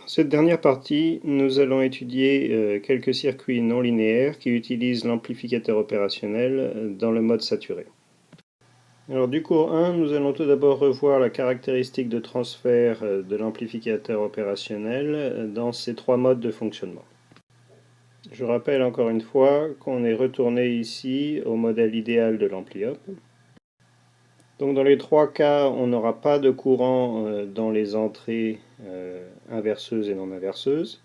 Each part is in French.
Cette dernière partie, nous allons étudier quelques circuits non linéaires qui utilisent l'amplificateur opérationnel dans le mode saturé. Alors du cours 1, nous allons tout d'abord revoir la caractéristique de transfert de l'amplificateur opérationnel dans ces trois modes de fonctionnement. Je rappelle encore une fois qu'on est retourné ici au modèle idéal de l'ampli-op. Donc dans les trois cas, on n'aura pas de courant dans les entrées inverseuses et non inverseuses.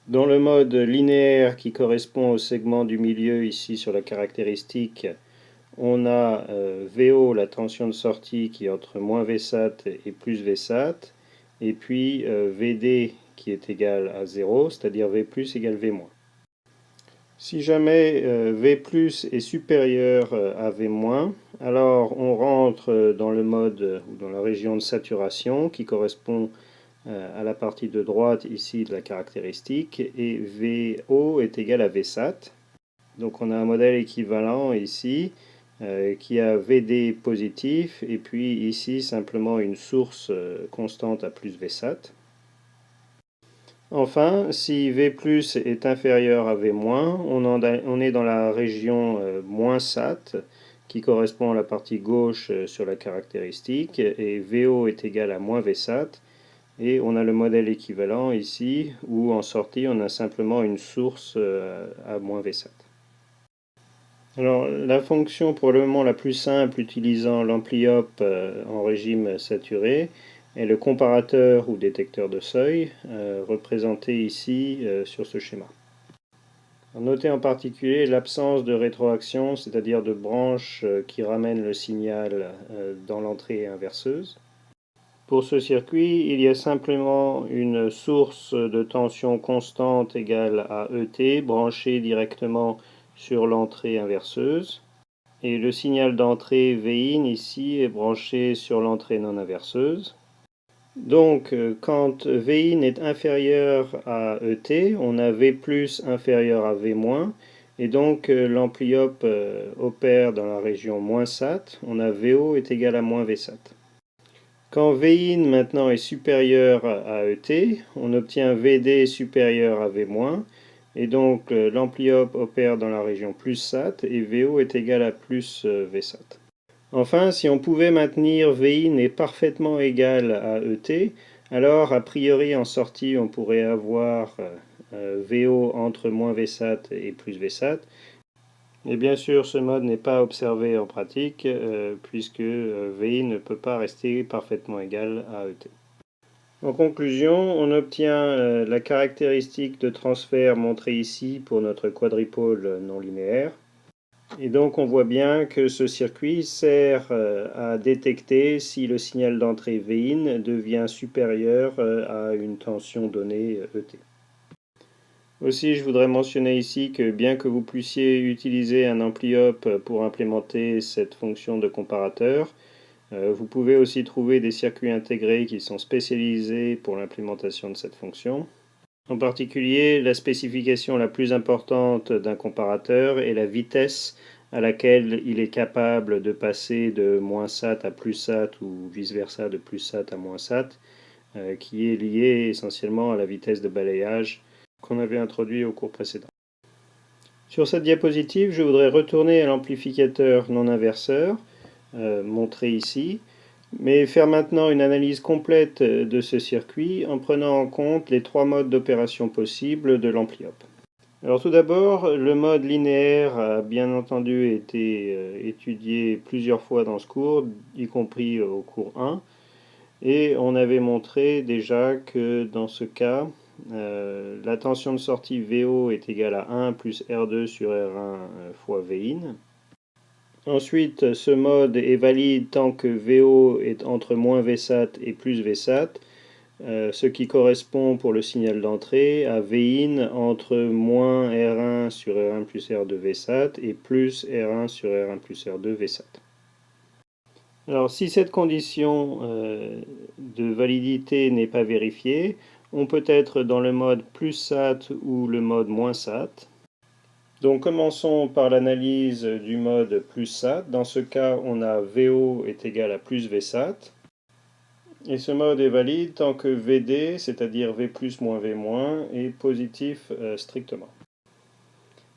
Dans le mode linéaire qui correspond au segment du milieu ici sur la caractéristique, on a VO, la tension de sortie, qui est entre moins Vsat et plus Vsat, et puis VD qui est égal à 0, c'est-à-dire V plus égale V moins. Si jamais V plus est supérieur à V moins, alors on rentre dans le mode ou dans la région de saturation qui correspond à la partie de droite ici de la caractéristique, et VO est égal à Vsat. Donc on a un modèle équivalent ici qui a VD positif et puis ici simplement une source constante à plus Vsat. Enfin, si V plus est inférieur à V moins, on est dans la région moins Sat qui correspond à la partie gauche sur la caractéristique, et VO est égal à moins Vsat. Et on a le modèle équivalent ici, où en sortie on a simplement une source à moins Vsat. Alors la fonction probablement la plus simple utilisant l'ampli-op en régime saturé est le comparateur ou détecteur de seuil, représenté ici sur ce schéma. Notez en particulier l'absence de rétroaction, c'est-à-dire de branches qui ramènent le signal dans l'entrée inverseuse. Pour ce circuit, il y a simplement une source de tension constante égale à ET branchée directement sur l'entrée inverseuse. Et le signal d'entrée Vin ici est branché sur l'entrée non inverseuse. Donc quand Vin est inférieur à ET, on a V plus inférieur à V moins. Et donc l'ampli-op opère dans la région moins Sat. On a VO est égal à moins Vsat. Quand Vin maintenant est supérieur à ET, on obtient VD supérieur à V-, et donc l'ampli-op opère dans la région plus Sat, et VO est égal à plus Vsat. Enfin, si on pouvait maintenir Vin est parfaitement égal à ET, alors a priori en sortie on pourrait avoir VO entre moins Vsat et plus Vsat. Et bien sûr, ce mode n'est pas observé en pratique, puisque VI ne peut pas rester parfaitement égal à ET. En conclusion, on obtient la caractéristique de transfert montrée ici pour notre quadripôle non linéaire. Et donc on voit bien que ce circuit sert à détecter si le signal d'entrée VIN devient supérieur à une tension donnée ET. Aussi, je voudrais mentionner ici que bien que vous puissiez utiliser un ampli-op pour implémenter cette fonction de comparateur, vous pouvez aussi trouver des circuits intégrés qui sont spécialisés pour l'implémentation de cette fonction. En particulier, la spécification la plus importante d'un comparateur est la vitesse à laquelle il est capable de passer de moins Sat à plus Sat ou vice-versa de plus Sat à moins Sat, qui est liée essentiellement à la vitesse de balayage qu'on avait introduit au cours précédent. Sur cette diapositive, je voudrais retourner à l'amplificateur non inverseur, montré ici, mais faire maintenant une analyse complète de ce circuit en prenant en compte les trois modes d'opération possibles de l'ampli-op. Alors tout d'abord, le mode linéaire a bien entendu été étudié plusieurs fois dans ce cours, y compris au cours 1, et on avait montré déjà que dans ce cas, la tension de sortie VO est égale à 1 plus R2 sur R1 fois Vin. Ensuite, ce mode est valide tant que VO est entre moins Vsat et plus Vsat, ce qui correspond pour le signal d'entrée à Vin entre moins R1 sur R1 plus R2 Vsat et plus R1 sur R1 plus R2 Vsat. Alors si cette condition de validité n'est pas vérifiée, on peut être dans le mode plus Sat ou le mode moins Sat. Donc commençons par l'analyse du mode plus Sat. Dans ce cas, on a VO est égal à plus Vsat. Et ce mode est valide tant que VD, c'est-à-dire V plus moins V moins, est positif strictement.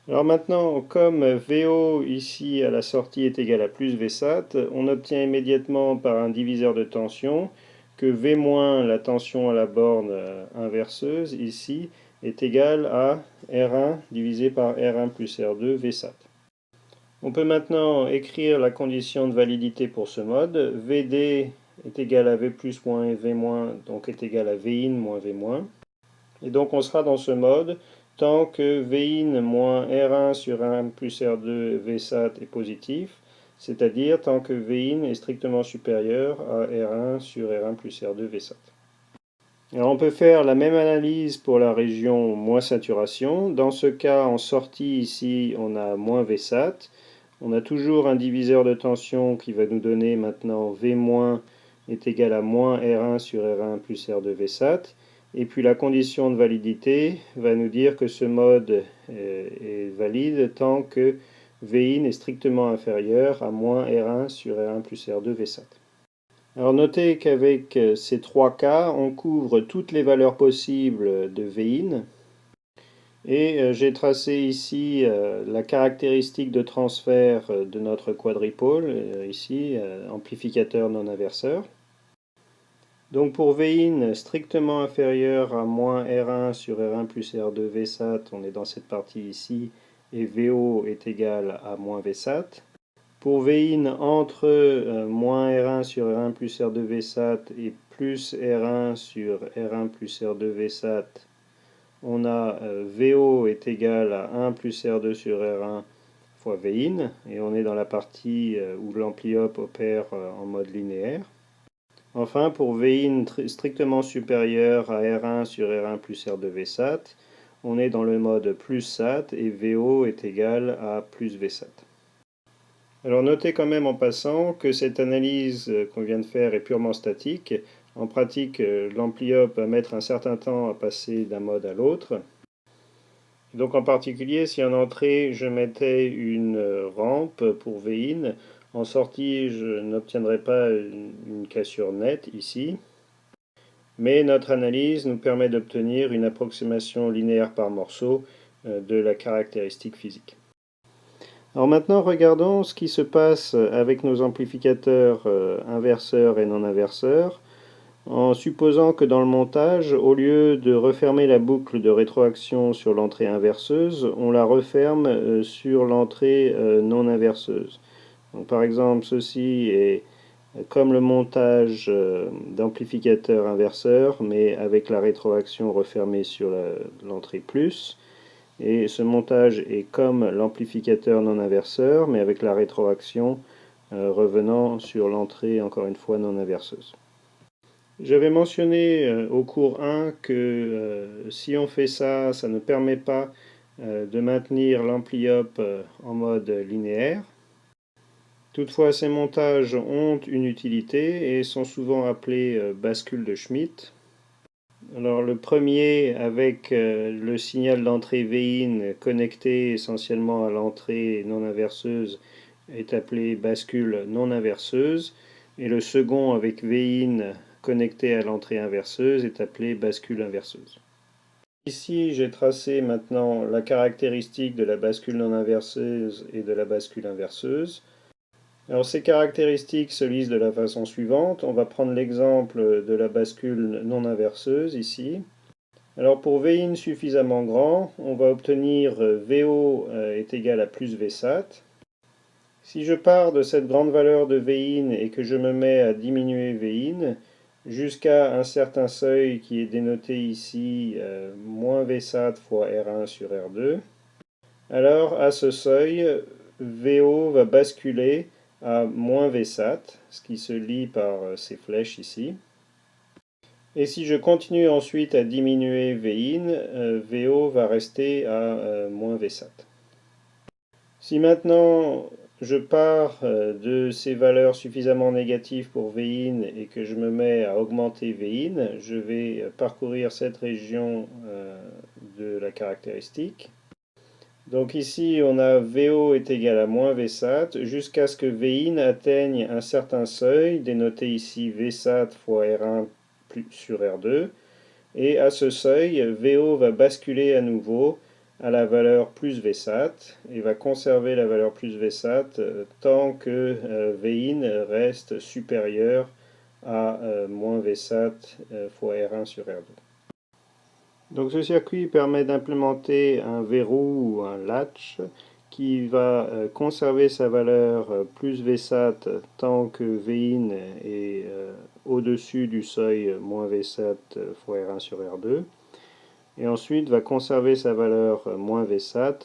Alors maintenant, comme VO ici à la sortie est égal à plus Vsat, on obtient immédiatement par un diviseur de tension que V moins, la tension à la borne inverseuse, ici, est égal à R1 divisé par R1 plus R2 Vsat. On peut maintenant écrire la condition de validité pour ce mode. VD est égal à V plus moins V moins, donc est égal à Vin moins V moins. Et donc on sera dans ce mode tant que Vin moins R1 sur R1 plus R2 Vsat est positif, c'est-à-dire tant que Vin est strictement supérieur à R1 sur R1 plus R2 Vsat. Alors on peut faire la même analyse pour la région moins saturation. Dans ce cas, en sortie ici, on a moins Vsat. On a toujours un diviseur de tension qui va nous donner maintenant V- est égal à moins R1 sur R1 plus R2 Vsat. Et puis la condition de validité va nous dire que ce mode est valide tant que Vin est strictement inférieur à moins R1 sur R1 plus R2 Vsat. Alors notez qu'avec ces trois cas, on couvre toutes les valeurs possibles de Vin. Et j'ai tracé ici la caractéristique de transfert de notre quadripôle, ici, amplificateur non inverseur. Donc pour Vin strictement inférieur à moins R1 sur R1 plus R2 Vsat, on est dans cette partie ici, et VO est égal à moins Vsat. Pour Vin entre moins R1 sur R1 plus R2 Vsat et plus R1 sur R1 plus R2 Vsat, on a VO est égal à 1 plus R2 sur R1 fois Vin, et on est dans la partie où l'ampliop opère en mode linéaire. Enfin, pour Vin strictement supérieur à R1 sur R1 plus R2 Vsat, on est dans le mode plus Sat et VO est égal à plus Vsat. Alors notez quand même en passant que cette analyse qu'on vient de faire est purement statique. En pratique, l'ampliop va mettre un certain temps à passer d'un mode à l'autre. Donc en particulier, si en entrée je mettais une rampe pour Vin, en sortie je n'obtiendrai pas une cassure nette ici. Mais notre analyse nous permet d'obtenir une approximation linéaire par morceau de la caractéristique physique. Alors maintenant, regardons ce qui se passe avec nos amplificateurs inverseurs et non inverseurs, en supposant que dans le montage, au lieu de refermer la boucle de rétroaction sur l'entrée inverseuse, on la referme sur l'entrée non inverseuse. Donc, par exemple, ceci est comme le montage d'amplificateur inverseur, mais avec la rétroaction refermée sur l'entrée plus. Et ce montage est comme l'amplificateur non inverseur, mais avec la rétroaction revenant sur l'entrée, encore une fois, non inverseuse. J'avais mentionné au cours 1 que si on fait ça, ça ne permet pas de maintenir l'ampliop en mode linéaire. Toutefois, ces montages ont une utilité et sont souvent appelés bascules de Schmitt. Alors le premier avec le signal d'entrée Vin connecté essentiellement à l'entrée non inverseuse est appelé bascule non inverseuse et le second avec Vin connecté à l'entrée inverseuse est appelé bascule inverseuse. Ici j'ai tracé maintenant la caractéristique de la bascule non inverseuse et de la bascule inverseuse. Alors ces caractéristiques se lisent de la façon suivante. On va prendre l'exemple de la bascule non inverseuse ici. Alors pour Vin suffisamment grand, on va obtenir VO est égal à plus Vsat. Si je pars de cette grande valeur de Vin et que je me mets à diminuer Vin jusqu'à un certain seuil qui est dénoté ici moins Vsat fois R1 sur R2, alors à ce seuil, VO va basculer à moins Vsat, ce qui se lit par ces flèches ici. Et si je continue ensuite à diminuer Vin, VO va rester à moins Vsat. Si maintenant je pars de ces valeurs suffisamment négatives pour Vin et que je me mets à augmenter Vin, je vais parcourir cette région de la caractéristique. Donc ici, on a VO est égal à moins VSAT jusqu'à ce que Vin atteigne un certain seuil, dénoté ici VSAT fois R1 sur R2. Et à ce seuil, VO va basculer à nouveau à la valeur plus VSAT et va conserver la valeur plus VSAT tant que Vin reste supérieur à moins VSAT fois R1 sur R2. Donc ce circuit permet d'implémenter un verrou ou un latch qui va conserver sa valeur plus VSAT tant que Vin est au-dessus du seuil moins VSAT fois R1 sur R2. Et ensuite va conserver sa valeur moins VSAT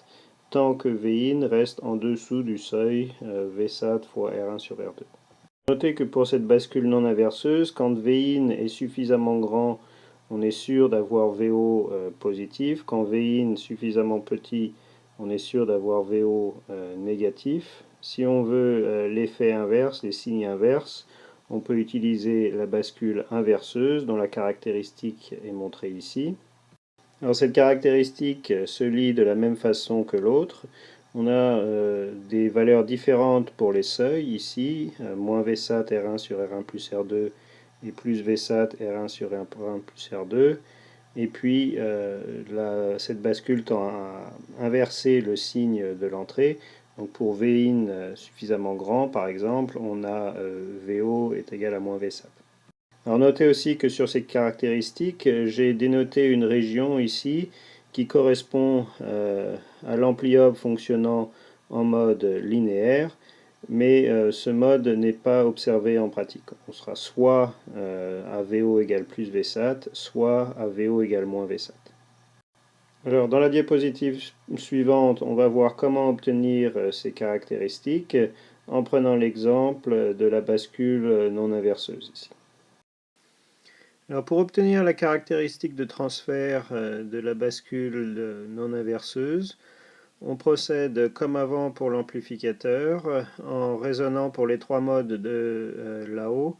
tant que Vin reste en dessous du seuil VSAT fois R1 sur R2. Notez que pour cette bascule non inverseuse, quand Vin est suffisamment grand, on est sûr d'avoir VO positif. Quand Vin suffisamment petit, on est sûr d'avoir VO négatif. Si on veut l'effet inverse, les signes inverses, on peut utiliser la bascule inverseuse dont la caractéristique est montrée ici. Alors cette caractéristique se lit de la même façon que l'autre. On a des valeurs différentes pour les seuils ici, moins VSAT R1 sur R1 plus R2 et plus VSAT R1 sur R1 plus R2. Et puis cette bascule tend à inverser le signe de l'entrée. Donc pour Vin suffisamment grand par exemple, on a VO est égal à moins VSAT. Alors notez aussi que sur cette caractéristique, j'ai dénoté une région ici qui correspond à l'ampli-ob fonctionnant en mode linéaire, mais ce mode n'est pas observé en pratique. On sera soit à VO égale plus VSAT, soit à VO égale moins VSAT. Alors dans la diapositive suivante, on va voir comment obtenir ces caractéristiques en prenant l'exemple de la bascule non inverseuse ici. Alors pour obtenir la caractéristique de transfert de la bascule non inverseuse, on procède comme avant pour l'amplificateur en raisonnant pour les trois modes de là-haut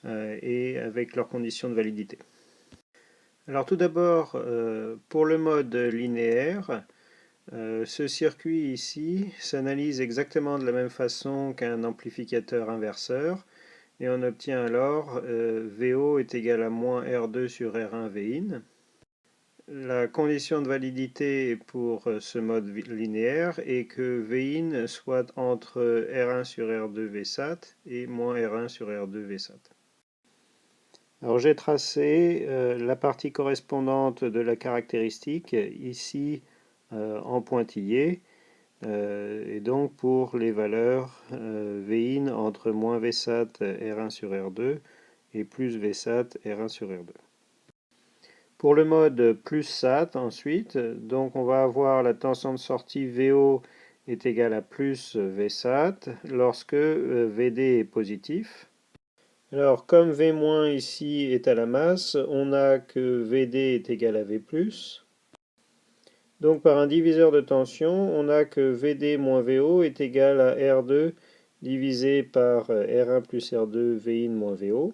et avec leurs conditions de validité. Alors tout d'abord, pour le mode linéaire, ce circuit ici s'analyse exactement de la même façon qu'un amplificateur inverseur. Et on obtient alors VO est égal à moins R2 sur R1 Vin. La condition de validité pour ce mode linéaire est que Vin soit entre R1 sur R2 VSAT et moins R1 sur R2 VSAT. Alors j'ai tracé la partie correspondante de la caractéristique ici en pointillé. Et donc pour les valeurs Vin entre moins VSAT R1 sur R2 et plus VSAT R1 sur R2. Pour le mode plus SAT ensuite, donc on va avoir la tension de sortie VO est égale à plus VSAT lorsque VD est positif. Alors comme V- ici est à la masse, on a que VD est égal à V+. Donc par un diviseur de tension, on a que VD moins VO est égal à R2 divisé par R1 plus R2 Vin moins VO.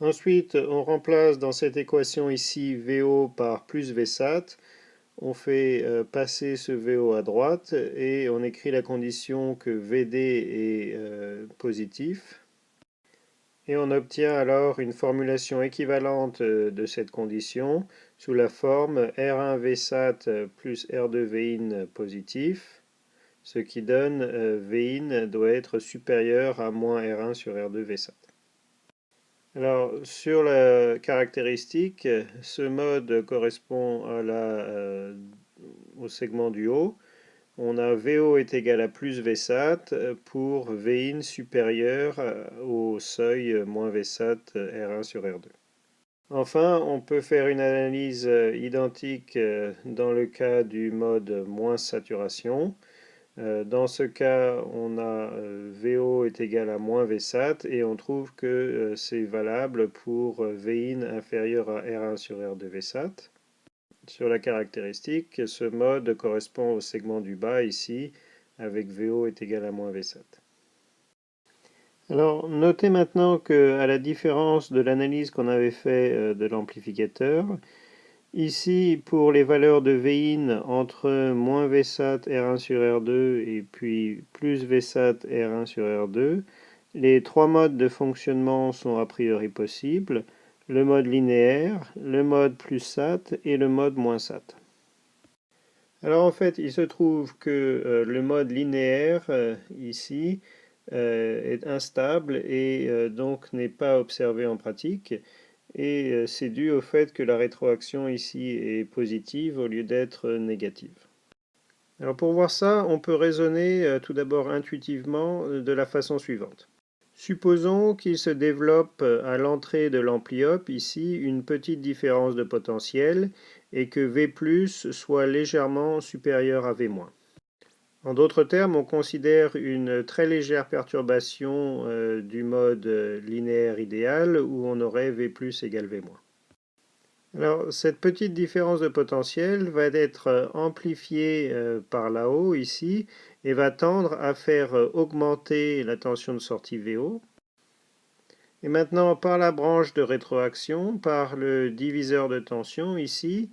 Ensuite, on remplace dans cette équation ici VO par plus VSAT. On fait passer ce VO à droite et on écrit la condition que VD est positif. Et on obtient alors une formulation équivalente de cette condition sous la forme R1 VSAT plus R2 Vin positif, ce qui donne Vin doit être supérieur à moins R1 sur R2 VSAT. Alors sur la caractéristique, ce mode correspond au segment du haut. On a VO est égal à plus VSAT pour Vin supérieur au seuil moins VSAT R1 sur R2. Enfin, on peut faire une analyse identique dans le cas du mode moins saturation. Dans ce cas, on a VO est égal à moins VSAT et on trouve que c'est valable pour Vin inférieur à R1 sur R2 VSAT. Sur la caractéristique, ce mode correspond au segment du bas ici, avec VO est égal à moins VSAT. Alors, notez maintenant qu'à la différence de l'analyse qu'on avait fait de l'amplificateur, Ici, pour les valeurs de Vin entre moins Vsat R1 sur R2 et puis plus Vsat R1 sur R2, les trois modes de fonctionnement sont a priori possibles, le mode linéaire, le mode plus sat et le mode moins sat. Alors en fait, il se trouve que le mode linéaire, ici, est instable et donc n'est pas observé en pratique. Et c'est dû au fait que la rétroaction ici est positive au lieu d'être négative. Alors pour voir ça, on peut raisonner tout d'abord intuitivement de la façon suivante. Supposons qu'il se développe à l'entrée de l'ampli-op ici une petite différence de potentiel et que V+ soit légèrement supérieur à V-. En d'autres termes, on considère une très légère perturbation du mode linéaire idéal où on aurait V+ égale V-. Alors, cette petite différence de potentiel va être amplifiée par là-haut, ici, et va tendre à faire augmenter la tension de sortie VO. Et maintenant, par la branche de rétroaction, par le diviseur de tension, ici,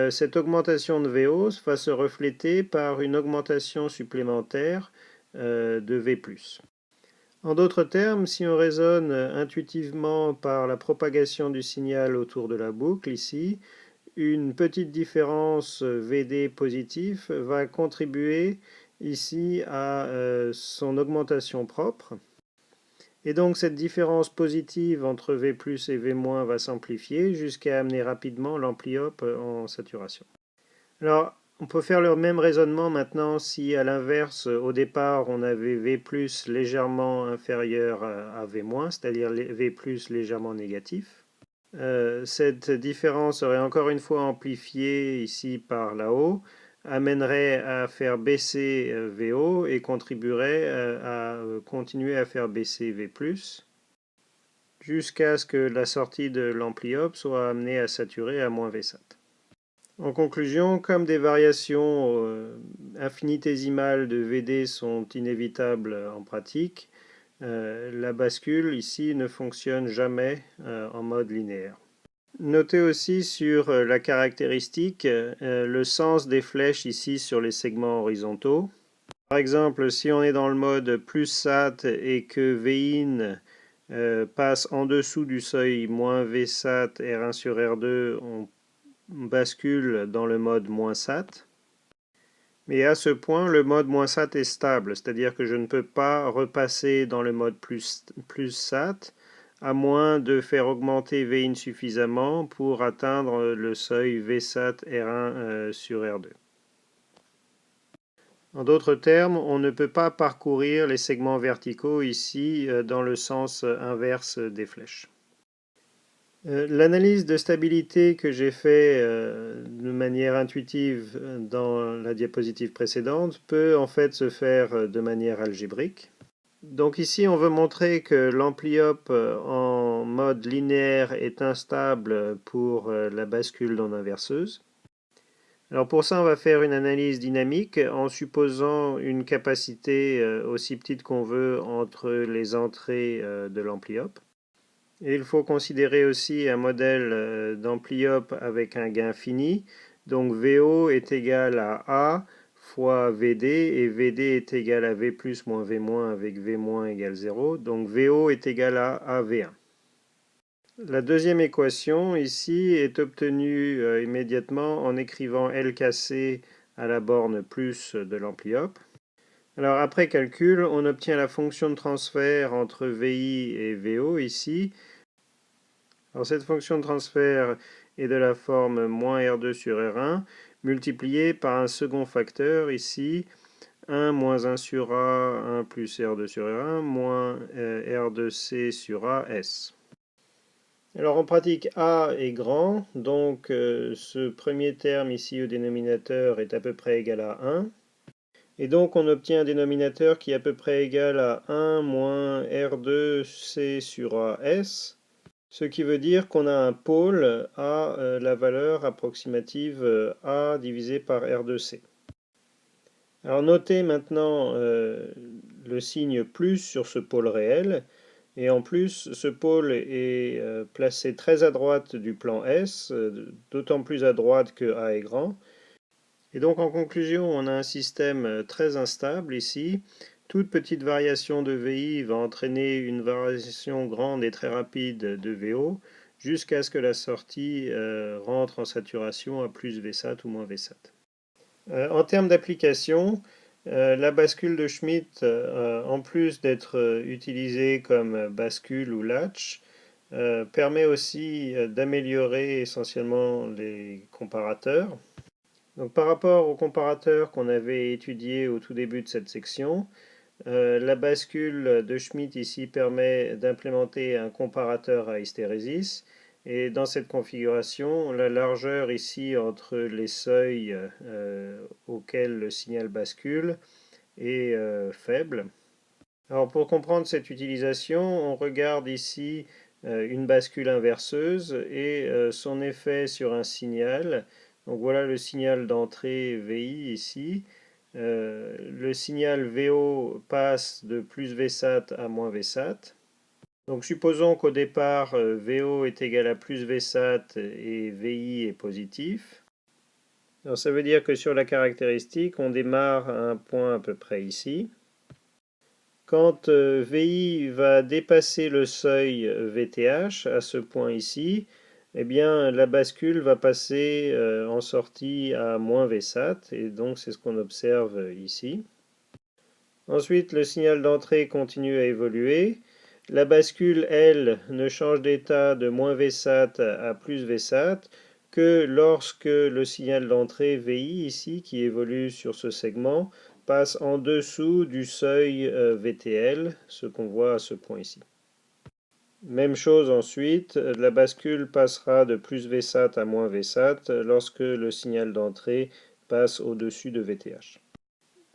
cette augmentation de VO va se refléter par une augmentation supplémentaire de V+. En d'autres termes, si on raisonne intuitivement par la propagation du signal autour de la boucle, ici, une petite différence VD positif va contribuer ici à son augmentation propre. Et donc cette différence positive entre V+ et V- va s'amplifier jusqu'à amener rapidement l'ampli-op en saturation. Alors, on peut faire le même raisonnement maintenant si à l'inverse, au départ, on avait V+ légèrement inférieur à V-, c'est-à-dire V+ légèrement négatif. Cette différence serait encore une fois amplifiée ici par là-haut, amènerait à faire baisser VO et contribuerait à continuer à faire baisser V+, jusqu'à ce que la sortie de l'ampli-op soit amenée à saturer à moins Vsat. En conclusion, comme des variations infinitésimales de VD sont inévitables en pratique, la bascule ici ne fonctionne jamais en mode linéaire. Notez aussi sur la caractéristique le sens des flèches ici sur les segments horizontaux. Par exemple, si on est dans le mode plus sat et que Vin passe en dessous du seuil moins Vsat R1 sur R2, on bascule dans le mode moins sat. Mais à ce point, le mode moins sat est stable, c'est-à-dire que je ne peux pas repasser dans le mode plus sat, à moins de faire augmenter Vin suffisamment pour atteindre le seuil Vsat R1 sur R2. En d'autres termes, on ne peut pas parcourir les segments verticaux ici dans le sens inverse des flèches. L'analyse de stabilité que j'ai fait de manière intuitive dans la diapositive précédente peut en fait se faire de manière algébrique. Donc ici, on veut montrer que l'ampli-op en mode linéaire est instable pour la bascule non inverseuse. Alors pour ça, on va faire une analyse dynamique en supposant une capacité aussi petite qu'on veut entre les entrées de l'ampli-op. Et il faut considérer aussi un modèle d'ampli-op avec un gain fini. Donc VO est égal à A fois VD et VD est égal à V+ moins V- avec V- égale 0. Donc VO est égal à AV1. La deuxième équation ici est obtenue immédiatement en écrivant LKC à la borne plus de l'ampli-op. Alors après calcul, on obtient la fonction de transfert entre VI et VO ici. Alors cette fonction de transfert est de la forme moins R2 sur R1 multiplié par un second facteur ici 1 moins 1 sur A, 1 plus R2 sur R1 moins R2C sur A, S. Alors en pratique A est grand, donc ce premier terme ici au dénominateur est à peu près égal à 1. Et donc on obtient un dénominateur qui est à peu près égal à 1 moins R2C sur AS, ce qui veut dire qu'on a un pôle à la valeur approximative A divisé par R2C. Alors notez maintenant le signe plus sur ce pôle réel. Et en plus, ce pôle est placé très à droite du plan S, d'autant plus à droite que A est grand. Et donc en conclusion, on a un système très instable ici. Toute petite variation de VI va entraîner une variation grande et très rapide de VO jusqu'à ce que la sortie rentre en saturation à plus VSAT ou moins VSAT. En termes d'application, la bascule de Schmitt, en plus d'être utilisée comme bascule ou latch, permet aussi d'améliorer essentiellement les comparateurs. Donc, par rapport aux comparateurs qu'on avait étudiés au tout début de cette section, la bascule de Schmitt ici permet d'implémenter un comparateur à hystérésis. Et dans cette configuration, la largeur ici entre les seuils auxquels le signal bascule est faible. Alors pour comprendre cette utilisation, on regarde ici une bascule inverseuse et son effet sur un signal. Donc voilà le signal d'entrée VI ici. Le signal VO passe de plus VSAT à moins VSAT. Donc supposons qu'au départ VO est égal à plus VSAT et VI est positif. Alors ça veut dire que sur la caractéristique, on démarre à un point à peu près ici. Quand VI va dépasser le seuil VTH à ce point ici, eh bien la bascule va passer en sortie à moins VSAT et donc c'est ce qu'on observe ici. Ensuite, le signal d'entrée continue à évoluer. La bascule, elle, ne change d'état de moins VSAT à plus VSAT que lorsque le signal d'entrée VI ici, qui évolue sur ce segment, passe en dessous du seuil VTL, ce qu'on voit à ce point ici. Même chose ensuite, la bascule passera de plus VSAT à moins VSAT lorsque le signal d'entrée passe au-dessus de VTH.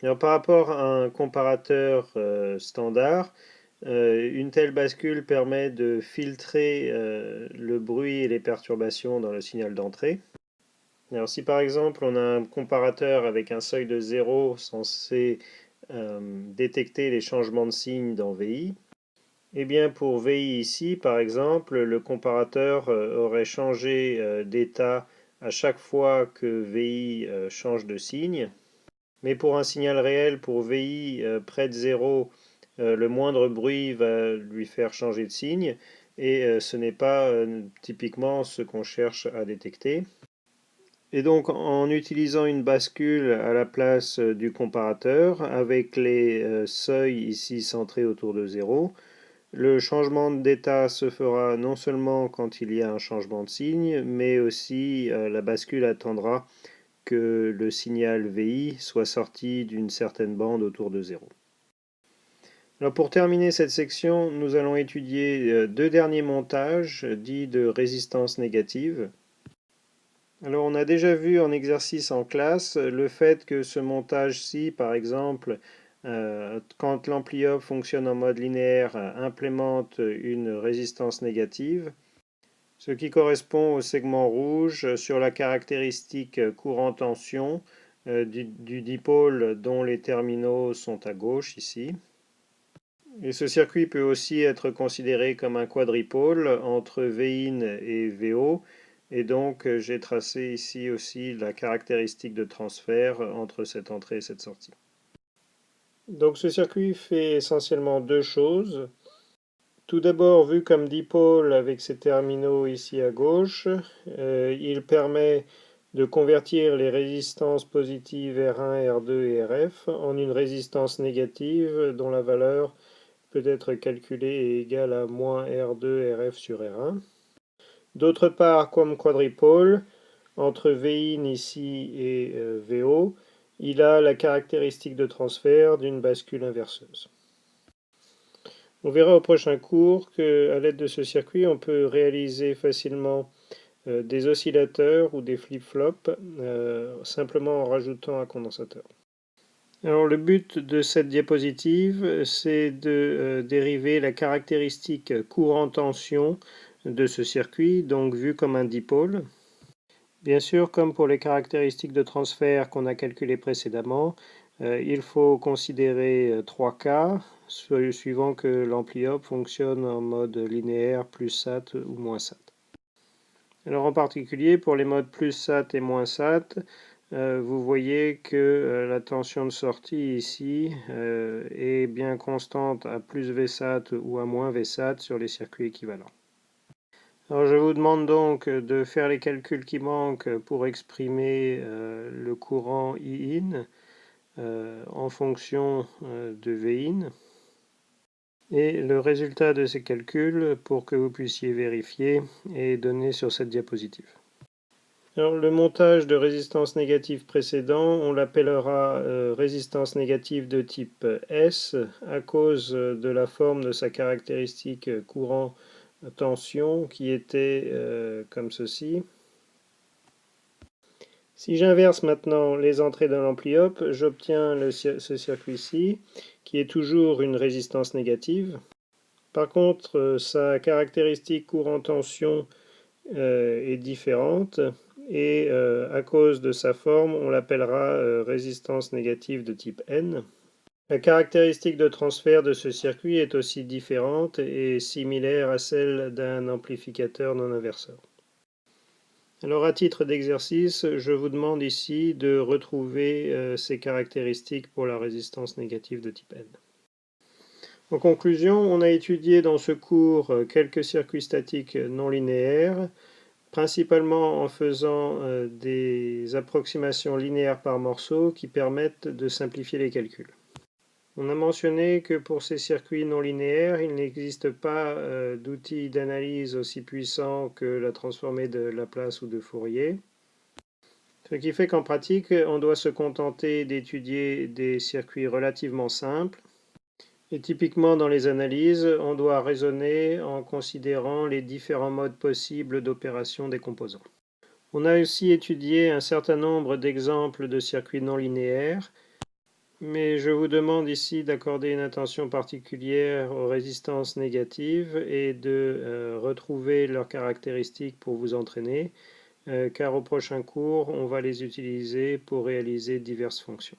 Alors, par rapport à un comparateur standard, une telle bascule permet de filtrer le bruit et les perturbations dans le signal d'entrée. Alors si par exemple on a un comparateur avec un seuil de 0 censé détecter les changements de signe dans VI, eh bien pour VI ici par exemple, le comparateur aurait changé d'état à chaque fois que VI change de signe. Mais pour un signal réel, pour VI près de 0, le moindre bruit va lui faire changer de signe et ce n'est pas typiquement ce qu'on cherche à détecter. Et donc en utilisant une bascule à la place du comparateur, avec les seuils ici centrés autour de 0, le changement d'état se fera non seulement quand il y a un changement de signe, mais aussi la bascule attendra que le signal VI soit sorti d'une certaine bande autour de 0. Alors pour terminer cette section, nous allons étudier deux derniers montages dits de résistance négative. Alors on a déjà vu en exercice en classe le fait que ce montage-ci, par exemple, quand l'ampli-op fonctionne en mode linéaire, implémente une résistance négative, ce qui correspond au segment rouge sur la caractéristique courant-tension du dipôle dont les terminaux sont à gauche ici. Et ce circuit peut aussi être considéré comme un quadripôle entre Vin et VO. Et donc j'ai tracé ici aussi la caractéristique de transfert entre cette entrée et cette sortie. Donc ce circuit fait essentiellement deux choses. Tout d'abord, vu comme dipôle avec ses terminaux ici à gauche, il permet de convertir les résistances positives R1, R2 et RF en une résistance négative dont la valeur peut être calculée et égale à moins R2 RF sur R1. D'autre part, comme quadripôle, entre Vin ici et VO, il a la caractéristique de transfert d'une bascule inverseuse. On verra au prochain cours qu'à l'aide de ce circuit, on peut réaliser facilement des oscillateurs ou des flip-flops simplement en rajoutant un condensateur. Alors le but de cette diapositive, c'est de dériver la caractéristique courant-tension de ce circuit, donc vu comme un dipôle. Bien sûr, comme pour les caractéristiques de transfert qu'on a calculées précédemment, il faut considérer trois cas. suivant que l'ampli-op fonctionne en mode linéaire plus SAT ou moins SAT. Alors en particulier pour les modes plus SAT et moins SAT, vous voyez que la tension de sortie ici est bien constante à plus VSAT ou à moins VSAT sur les circuits équivalents. Alors je vous demande donc de faire les calculs qui manquent pour exprimer le courant Iin en fonction de Vin et le résultat de ces calculs pour que vous puissiez vérifier est donné sur cette diapositive. Alors, le montage de résistance négative précédent, on l'appellera résistance négative de type S à cause de la forme de sa caractéristique courant-tension qui était comme ceci. Si j'inverse maintenant les entrées de l'ampli-op, j'obtiens ce circuit-ci qui est toujours une résistance négative. Par contre, sa caractéristique courant-tension est différente et à cause de sa forme, on l'appellera résistance négative de type N. La caractéristique de transfert de ce circuit est aussi différente et similaire à celle d'un amplificateur non inverseur. Alors à titre d'exercice, je vous demande ici de retrouver ces caractéristiques pour la résistance négative de type N. En conclusion, on a étudié dans ce cours quelques circuits statiques non linéaires, principalement en faisant des approximations linéaires par morceaux qui permettent de simplifier les calculs. On a mentionné que pour ces circuits non linéaires, il n'existe pas d'outil d'analyse aussi puissant que la transformée de Laplace ou de Fourier. Ce qui fait qu'en pratique, on doit se contenter d'étudier des circuits relativement simples. Et typiquement dans les analyses, on doit raisonner en considérant les différents modes possibles d'opération des composants. On a aussi étudié un certain nombre d'exemples de circuits non linéaires, mais je vous demande ici d'accorder une attention particulière aux résistances négatives et de retrouver leurs caractéristiques pour vous entraîner, car au prochain cours, on va les utiliser pour réaliser diverses fonctions.